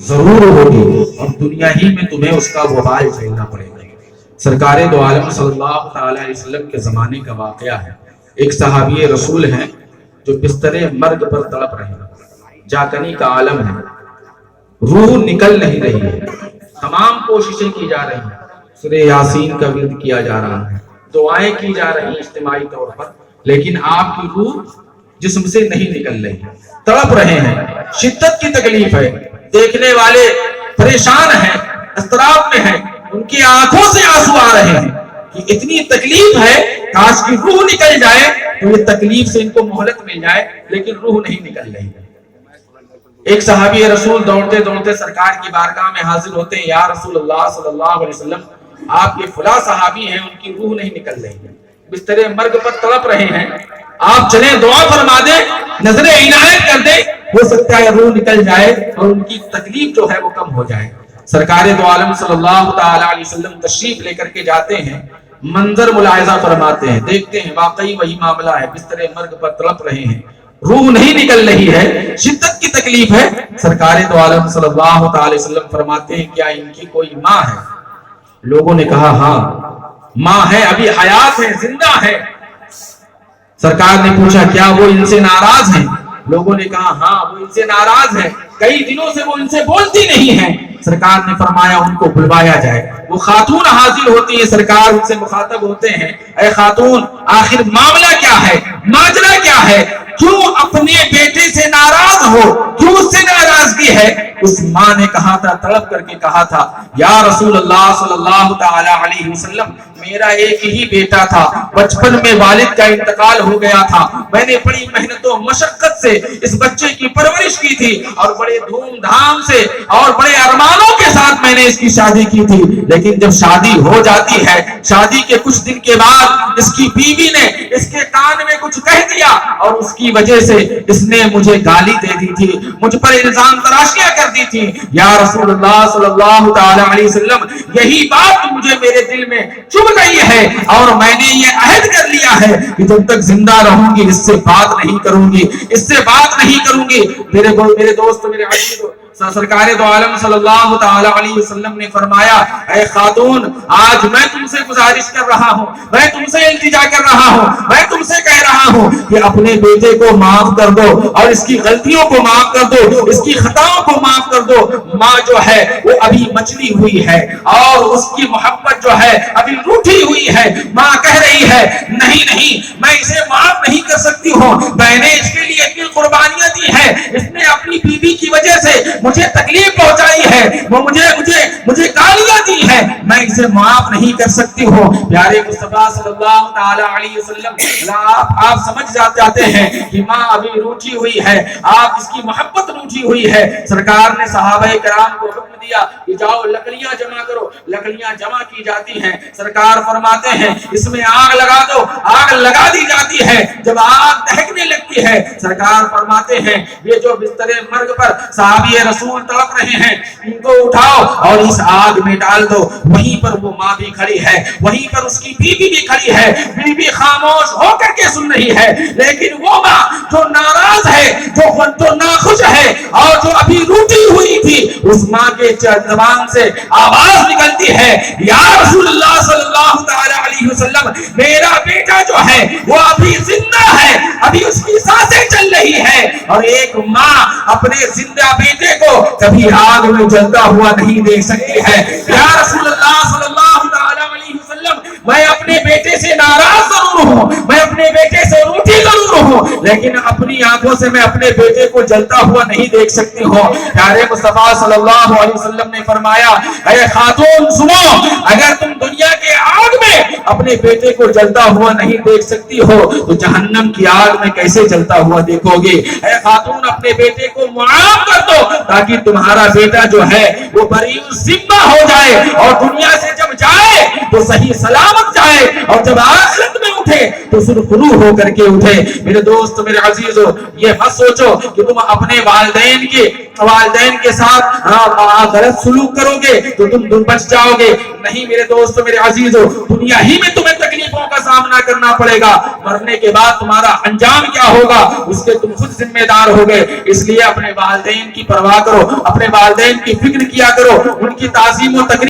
ضرور ہوگی اور دنیا ہی میں تمہیں اس کا وبال جھیلنا پڑے گا۔ سرکار دو عالم صلی اللہ تعالی علیہ وسلم کے زمانے کا واقعہ ہے۔ ایک صحابی رسول ہیں جو بستر مرگ پر تڑپ رہے ہیں، جاکنی کا عالم ہے، روح نکل نہیں رہی ہے، تمام کوششیں کی جا رہی ہیں، سورہ یاسین کا ورد کیا جا رہا ہے، دعائیں کی جا رہی ہیں اجتماعی طور پر، لیکن آپ کی روح جسم سے نہیں نکل رہی، تڑپ رہے ہیں، شدت کی تکلیف ہے، دیکھنے والے پریشان ہیں، اضطراب میں ہیں، ان کی آنکھوں سے آنسو آ رہے ہیں کہ اتنی تکلیف ہے، کاش کی روح نکل جائے تو یہ تکلیف سے ان کو مہلت مل جائے، لیکن روح نہیں نکل رہی۔ ایک صحابی رسول دوڑتے دوڑتے سرکار کی بارگاہ میں حاضر ہوتے ہیں، یا رسول اللہ صلی اللہ علیہ وسلم، آپ کے فلاں صحابی ہیں، ان کی روح نہیں نکل رہی ہے، بستر مرگ پر تڑپ رہے ہیں، آپ چلیں دعا فرما دیں، نظر عنایت کر دیں، ہو سکتا ہے روح نکل جائے اور ان کی تکلیف جو ہے وہ کم ہو جائے۔ سرکار دو عالم صلی اللہ تعالی علیہ وسلم تشریف لے کر کے جاتے ہیں، منظر ملاحظہ فرماتے ہیں، دیکھتے ہیں واقعی وہی معاملہ ہے، بستر مرگ پر تڑپ رہے ہیں، روح نہیں نکل رہی ہے، شدت کی تکلیف ہے۔ سرکار دو عالم صلی اللہ تعالی وسلم فرماتے ہیں، کیا ان کی کوئی ماں ہے؟ لوگوں نے کہا ہاں ماں ہے، ابھی حیات ہے، زندہ ہے۔ سرکار نے پوچھا کیا وہ ان سے ناراض ہیں؟ لوگوں نے کہا ہاں وہ ان سے ناراض ہیں، کئی دنوں سے وہ ان سے بولتی نہیں ہیں۔ سرکار نے فرمایا ان کو بلوایا جائے۔ وہ خاتون حاضر ہوتی ہیں، سرکار ان سے مخاطب ہوتے ہیں، اے خاتون آخر معاملہ کیا ہے، ماجرا کیا ہے، کیوں اپنے بیٹے سے ناراض ہو، کیوں اس سے ناراضگی ہے؟ اس ماں نے کہا تھا، تڑپ کر کے کہا تھا، یا رسول اللہ صلی اللہ تعالی علیہ وسلم، میرا ایک ہی بیٹا تھا، بچپن میں والد کا انتقال ہو گیا تھا، میں نے بڑی محنت و مشقت سے اس بچے کی پرورش کی تھی اور بڑے دھوم دھام سے اور بڑے ارمانوں کے ساتھ میں نے اس کی شادی کی تھی، لیکن جب شادی ہو جاتی ہے، شادی کے کچھ دن کے بعد اس کی بیوی نے اس کے کان میں کچھ کہہ دیا اور اس کی وجہ سے اس نے مجھے گالی دے دی تھی، مجھ پر الزام تراشیاں کر دی تھی۔ یا رسول اللہ صلی اللہ تعالی علیہ وسلم، یہی بات مجھے میرے دل میں چبھ گئی ہے اور میں نے یہ عہد کر لیا ہے کہ جب تک زندہ رہوں گی اس سے بات نہیں کروں گی، اس سے بات نہیں کروں گی۔ میرے دوست، میرے عزیز، سرکار دو عالم صلی اللہ تعالی علیہ وسلم نے فرمایا، اے خاتون آج میں تم سے گزارش کر رہا ہوں، میں تم سے التجا کر رہا ہوں، میں تم سے کہہ رہا ہوں کہ اپنے بیٹے کو معاف کر دو اور اس کی غلطیوں کو معاف کر دو، اس کی خطاؤں کو معاف کر دو۔ ماں جو ہے وہ ابھی مچلی ہوئی ہے اور اس کی محبت جو ہے ابھی روٹھی ہوئی ہے۔ ماں کہہ رہی ہے نہیں نہیں میں اسے معاف نہیں کر سکتی ہوں، میں نے اس کے لیے اتنی قربانیاں دی ہے، اس نے اپنی بیوی کی وجہ سے مجھے تکلیف پہنچائی ہے، وہ مجھے گالیاں دی ہے، میں اسے معاف نہیں کر سکتی ہوں۔ پیارے مصطفیٰ صلی اللہ تعالی علیہ وسلم، آپ سمجھ جاتے ہیں کہ ماں ابھی روٹھی ہوئی ہے، آپ اس کی محبت روٹھی ہوئی ہے۔ سرکار نے صحابہ کرام کو حکم دیا کہ جاؤ لکڑیاں جمع کرو، لکڑیاں جمع کی جاتی ہیں۔ سرکار فرماتے ہیں اس میں آگ لگا دو، آگ لگا دی جاتی ہے۔ جب آگ دہکنے لگتی ہے، سرکار فرماتے ہیں یہ جو بستر مرگ پر صحابی رسول تڑپ رہے ہیں ان کو اٹھاؤ اور اس آگ میں ڈال دو۔ وہیں پر وہ ماں بھی کھڑی ہے، وہیں پر اس کی بیوی بھی کھڑی ہے، بیوی خاموش ہو کر کے سن رہی ہے، لیکن وہ ماں جو ناراض ہے، جو ناخوش ہے اور جو ابھی روٹی ہوئی تھی، اس ماں کے زبان سے آواز نکلتی ہے، یا رسول اللہ صلی اللہ تعالی علیہ وسلم، میرا بیٹا جو ہے وہ ابھی زندہ ہے، ابھی اس کی سانسیں چل رہی ہے، اور ایک ماں اپنے زندہ بیٹے کو کبھی آگ میں جلتا ہوا نہیں دیکھ سکتی ہے۔ یا رسول اللہ صلی اللہ تعالی علیہ وسلم، میں اپنے بیٹے سے ناراض ضرور ہوں، میں اپنے بیٹے سے روٹھی ضرور ہوں، لیکن اپنی آنکھوں سے میں اپنے بیٹے کو جلتا ہوا نہیں دیکھ سکتی ہوں۔ پیارے مصطفیٰ صلی اللہ علیہ وسلم نے فرمایا، اے خاتون سنو، اگر تم دنیا کے آگ میں اپنے بیٹے کو جلتا ہوا نہیں دیکھ سکتی ہو تو جہنم کی آگ میں کیسے جلتا ہوا دیکھو گے؟ اے خاتون اپنے بیٹے کو معاف کر دو تاکہ تمہارا بیٹا جو ہے وہ بری الذمہ ہو جائے اور دنیا سے جب جائے تو صحیح سلامت جائے، اور جب آخرت میں اٹھے تو سرخرو ہو کر کے اٹھے۔ میرے دوست میرے عزیزو، یہ مت سوچو کہ تم اپنے والدین کے ساتھ غلط سلوک کرو گے تو تم بچ جاؤ گے، نہیں میرے دوست میرے عزیزو، دنیا ہی میں تمہیں تکلیفوں کا سامنا کرنا پڑے گا، مرنے کے بعد تمہارا انجام کیا ہوگا اس کے تم خود ذمہ دار ہوگے۔ اس لیے اپنے والدین کی پرواہ کرو، اپنے والدین کی فکر کیا کرو، ان کی تعظیم و تقریب